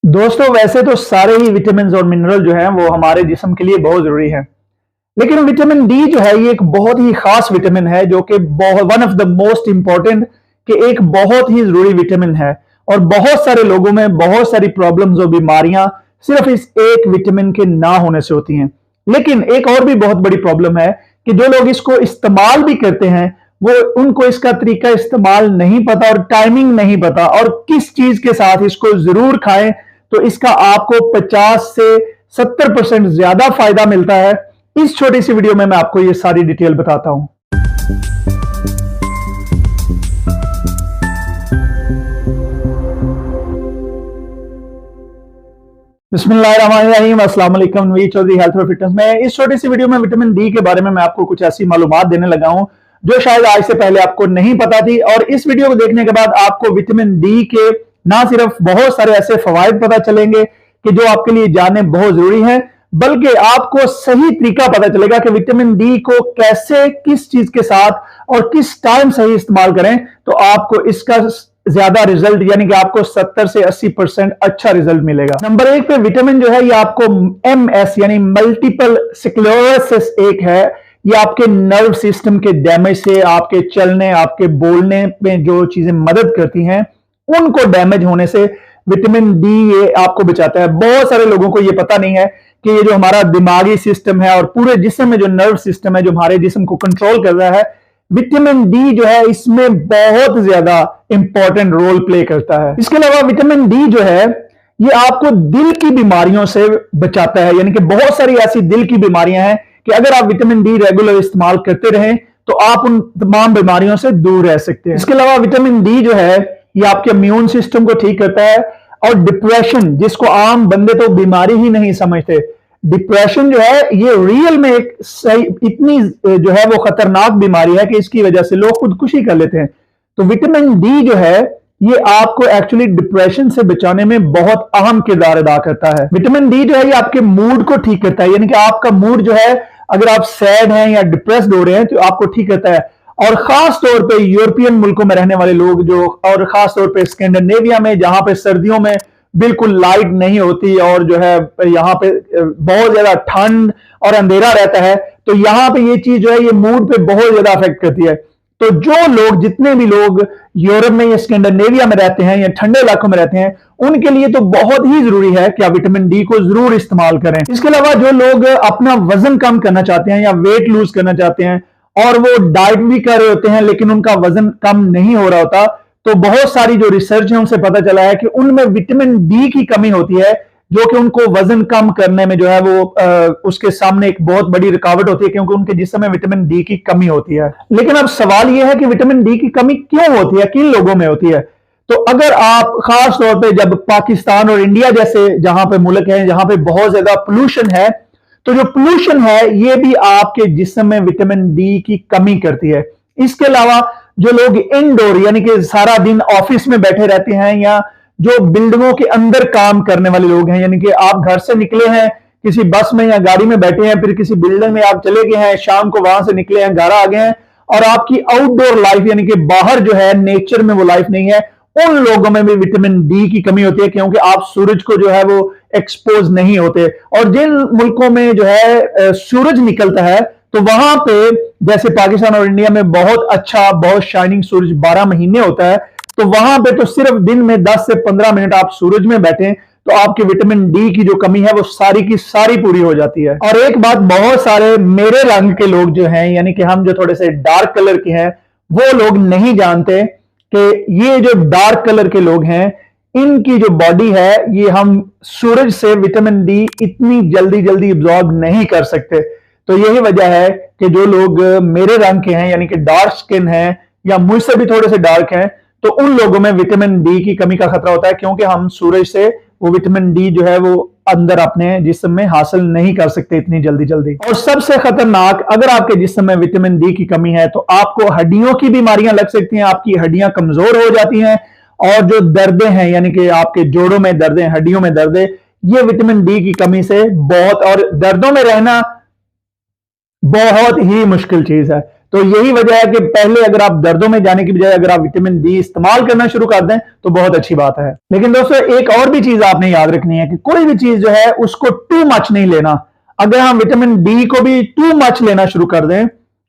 दोस्तों वैसे तो सारे ही विटामिन और मिनरल जो हैं वो हमारे जिस्म के लिए बहुत ज़रूरी हैं। लेकिन विटामिन डी जो है ये एक बहुत ही ख़ास विटामिन है जो कि one of the most important कि एक बहुत ही ज़रूरी विटामिन है। और बहुत सारे लोगों में बहुत सारी प्रॉब्लम्स और बीमारियां सिर्फ इस एक विटामिन के ना होने से होती हैं। लेकिन एक और भी बहुत बड़ी प्रॉब्लम है कि जो लोग इसको इस्तेमाल भी करते हैं वो उनको इसका तरीका इस्तेमाल नहीं पता और टाइमिंग नहीं पता और किस चीज़ के साथ इसको ज़रूर खाएं तो इसका आपको 50 से 70% ज्यादा फायदा मिलता है। इस छोटी सी वीडियो में मैं आपको ये सारी डिटेल बताता हूं। बिस्मिल्लाहिर्रहमानिर्रहीम, अस्सलाम वालेकुम। नवीद चौधरी हेल्थ और फिटनेस में इस छोटी सी वीडियो में विटामिन डी के बारे में मैं आपको कुछ ऐसी मालूमात देने लगा हूं जो शायद आज से पहले आपको नहीं पता थी। और इस वीडियो को देखने के बाद आपको विटामिन डी के ना सिर्फ बहुत सारे ऐसे फवायद पता चलेंगे कि जो आपके लिए जानने बहुत जरूरी है, बल्कि आपको सही तरीका पता चलेगा कि विटामिन डी को कैसे, किस चीज के साथ और किस टाइम सही इस्तेमाल करें तो आपको इसका ज्यादा रिजल्ट यानी कि आपको 70 से 80% अच्छा रिजल्ट मिलेगा। नंबर एक पे विटामिन जो है ये आपको MS यानी मल्टीपल स्क्लेरोसिस एक है। ये आपके नर्व सिस्टम के डैमेज से, आपके चलने, आपके बोलने में जो चीजें मदद करती हैं उनको डैमेज होने से विटामिन डी ये आपको बचाता है। बहुत सारे लोगों को ये पता नहीं है कि ये जो हमारा दिमागी सिस्टम है और पूरे जिस्म में जो नर्व सिस्टम है जो हमारे जिस्म को कंट्रोल कर रहा है, विटामिन डी जो है इसमें बहुत ज्यादा इंपॉर्टेंट रोल प्ले करता है। इसके अलावा विटामिन डी जो है ये आपको दिल की बीमारियों से बचाता है। यानी कि बहुत सारी ऐसी दिल की बीमारियां हैं कि अगर आप विटामिन डी रेगुलर इस्तेमाल करते रहें तो आप उन तमाम बीमारियों से दूर रह सकते हैं। इसके अलावा विटामिन डी जो है ये आपके इम्यून सिस्टम को ठीक करता है। और डिप्रेशन, जिसको आम बंदे तो बीमारी ही नहीं समझते, डिप्रेशन जो है ये रियल में एक सही इतनी जो है वो खतरनाक बीमारी है कि इसकी वजह से लोग खुदकुशी कर लेते हैं। तो विटामिन डी जो है ये आपको एक्चुअली डिप्रेशन से बचाने में बहुत अहम किरदार अदा करता है। विटामिन डी जो है ये आपके मूड को ठीक करता है। यानी कि आपका मूड जो है, अगर आप सैड हैं या डिप्रेस्ड हो रहे हैं तो आपको ठीक करता है। और खास तौर पे यूरोपियन मुल्कों में रहने वाले लोग जो, और खास तौर पे स्कैंडिनेविया में जहां पे सर्दियों में बिल्कुल लाइट नहीं होती और जो है यहाँ पे बहुत ज्यादा ठंड और अंधेरा रहता है, तो यहाँ पे ये चीज जो है ये मूड पे बहुत ज्यादा अफेक्ट करती है। तो जो लोग, जितने भी लोग यूरोप में या स्कैंडिनेविया में रहते हैं या ठंडे इलाकों में रहते हैं, उनके लिए तो बहुत ही जरूरी है कि आप विटामिन डी को जरूर इस्तेमाल करें। इसके अलावा जो लोग अपना वजन कम करना चाहते हैं या वेट लूज करना चाहते हैं और वो डाइट भी कर रहे होते हैं लेकिन उनका वजन कम नहीं हो रहा होता, तो बहुत सारी जो रिसर्च है उनसे पता चला है कि उनमें विटामिन डी की कमी होती है जो कि उनको वजन कम करने में जो है वो उसके सामने एक बहुत बड़ी रुकावट होती है, क्योंकि उनके जिस्म में विटामिन डी की कमी होती है। लेकिन अब सवाल यह है कि विटामिन डी की कमी क्यों होती है, किन लोगों में होती है। तो अगर आप खास तौर पे जब पाकिस्तान और इंडिया जैसे जहां पे मुल्क है जहां पे बहुत ज्यादा पोल्यूशन है, तो जो पोल्यूशन है ये भी आपके जिस्म में विटामिन डी की कमी करती है। इसके अलावा जो लोग इंडोर यानी कि सारा दिन ऑफिस में बैठे रहते हैं या जो बिल्डिंगों के अंदर काम करने वाले लोग हैं, यानी कि आप घर से निकले हैं, किसी बस में या गाड़ी में बैठे हैं, फिर किसी बिल्डिंग में आप चले गए हैं, शाम को वहां से निकले हैं, घर आ गए हैं और आपकी आउटडोर लाइफ यानी कि बाहर जो है नेचर में वो लाइफ नहीं है, उन लोगों में भी विटामिन डी की कमी होती है, क्योंकि आप सूरज को जो है वो एक्सपोज नहीं होते। और जिन मुल्कों में जो है सूरज निकलता है तो वहां पे, जैसे पाकिस्तान और इंडिया में बहुत अच्छा, बहुत शाइनिंग सूरज 12 महीने होता है, तो वहां पे तो सिर्फ दिन में 10 से 15 मिनट आप सूरज में बैठे तो आपकी विटामिन डी की जो कमी है वो सारी की सारी पूरी हो जाती है। और एक बात, बहुत सारे मेरे रंग के लोग जो हैं, यानी कि हम जो थोड़े से डार्क कलर के हैं, वो लोग नहीं जानते कि ये जो डार्क कलर के लोग हैं इनकी जो बॉडी है ये हम सूरज से विटामिन डी इतनी जल्दी जल्दी एब्जॉर्ब नहीं कर सकते। तो यही वजह है कि जो लोग मेरे रंग के हैं यानी कि डार्क स्किन है या मुझसे भी थोड़े से डार्क हैं, तो उन लोगों में विटामिन डी की कमी का खतरा होता है, क्योंकि हम सूरज से वो विटामिन डी जो है वो अंदर अपने जिस्म में हासिल नहीं कर सकते इतनी जल्दी जल्दी। और सबसे खतरनाक, अगर आपके जिस्म में विटामिन डी की कमी है तो आपको हड्डियों की बीमारियां लग सकती हैं, आपकी हड्डियां कमजोर हो जाती हैं और जो दर्दें हैं यानी कि आपके जोड़ों में दर्दें, हड्डियों में दर्दें, ये विटामिन डी की कमी से बहुत, और दर्दों में रहना बहुत ही मुश्किल चीज है। तो यही वजह है कि पहले अगर आप दर्दों में जाने की बजाय अगर आप विटामिन डी इस्तेमाल करना शुरू कर दें तो बहुत अच्छी बात है। लेकिन दोस्तों एक और भी चीज आपने याद रखनी है कि कोई भी चीज जो है उसको टू मच नहीं लेना। अगर हम विटामिन डी को भी टू मच लेना शुरू कर दें,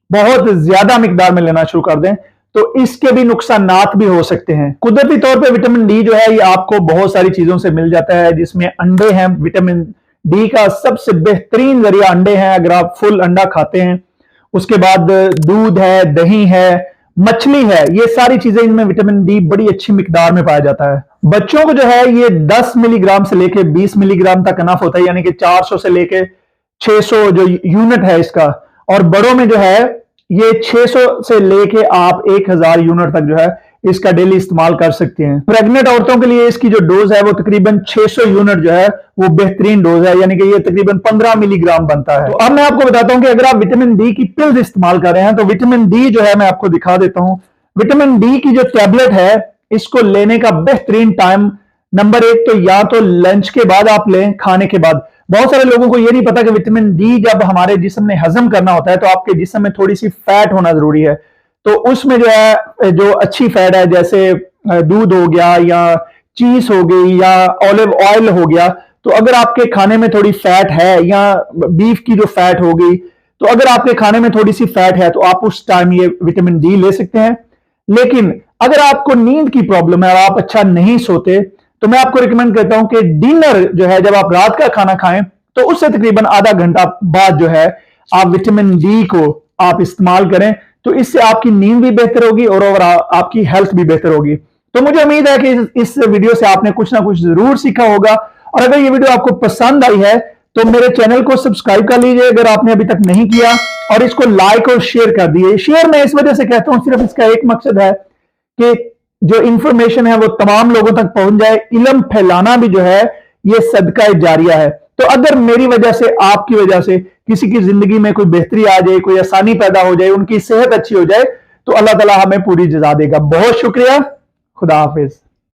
बहुत ज्यादा मिकदार में लेना शुरू कर दें, तो इसके भी नुकसानात भी हो सकते हैं। कुदरती तौर पे विटामिन डी जो है ये आपको बहुत सारी चीजों से मिल जाता है, जिसमें अंडे हैं। विटामिन डी का सबसे बेहतरीन जरिया अंडे हैं, अगर आप फुल अंडा खाते हैं। उसके बाद दूध है, दही है, मछली है, ये सारी चीजें, इनमें विटामिन डी बड़ी अच्छी मिकदार में पाया जाता है। बच्चों को जो है ये 10 मिलीग्राम से लेके 20 मिलीग्राम तक अनफ होता है, यानी कि 400 से लेके 600 जो यूनिट है इसका। और बड़ों में जो है ये 600 से लेके आप 1000 यूनिट तक जो है इसका डेली इस्तेमाल कर सकते हैं। प्रेग्नेंट औरतों के लिए इसकी जो डोज है वो तकरीबन 600 यूनिट जो है वो बेहतरीन डोज है, यानी कि ये तकरीबन 15 मिलीग्राम बनता है। तो अब मैं आपको बताता हूं कि अगर आप विटामिन डी की पिल्स इस्तेमाल कर रहे हैं तो विटामिन डी जो है मैं आपको दिखा देता हूं। विटामिन डी की जो टैबलेट है इसको लेने का बेहतरीन टाइम नंबर 1 तो या तो लंच के बाद आप लें, खाने के बाद। बहुत सारे लोगों को यह नहीं पता कि विटामिन डी जब हमारे जिस्म ने हजम करना होता है तो आपके जिस्म में थोड़ी सी फैट होना जरूरी है। तो उसमें जो है जो अच्छी फैट है, जैसे दूध हो गया या चीज हो गई या ऑलिव ऑयल हो गया, तो अगर आपके खाने में थोड़ी फैट है या बीफ की जो फैट हो गई, तो अगर आपके खाने में थोड़ी सी फैट है तो आप उस टाइम ये विटामिन डी ले सकते हैं। लेकिन अगर आपको नींद की प्रॉब्लम है और आप अच्छा नहीं सोते, तो मैं आपको रिकमेंड करता हूं कि डिनर जो है जब आप रात का खाना खाएं तो उससे तकरीबन आधा घंटा बाद जो है आप विटामिन डी को आप इस्तेमाल करें, तो इससे आपकी नींद भी बेहतर होगी और आपकी हेल्थ भी बेहतर होगी। तो मुझे उम्मीद है कि इस वीडियो से आपने कुछ ना कुछ जरूर सीखा होगा। और अगर ये वीडियो आपको पसंद आई है तो मेरे चैनल को सब्सक्राइब कर लीजिए अगर आपने अभी तक नहीं किया, और इसको लाइक और शेयर कर दिए। शेयर मैं इस वजह से कहता हूं, सिर्फ इसका एक मकसद है कि जो इंफॉर्मेशन है वो तमाम लोगों तक पहुंच जाए। इल्म फैलाना भी जो है ये सदका जारिया है। तो अगर मेरी वजह से, आपकी वजह से किसी की जिंदगी में कोई बेहतरी आ जाए, कोई आसानी पैदा हो जाए, उनकी सेहत अच्छी हो जाए, तो अल्लाह ताला हमें पूरी जज़ा देगा। बहुत शुक्रिया। खुदा हाफिज।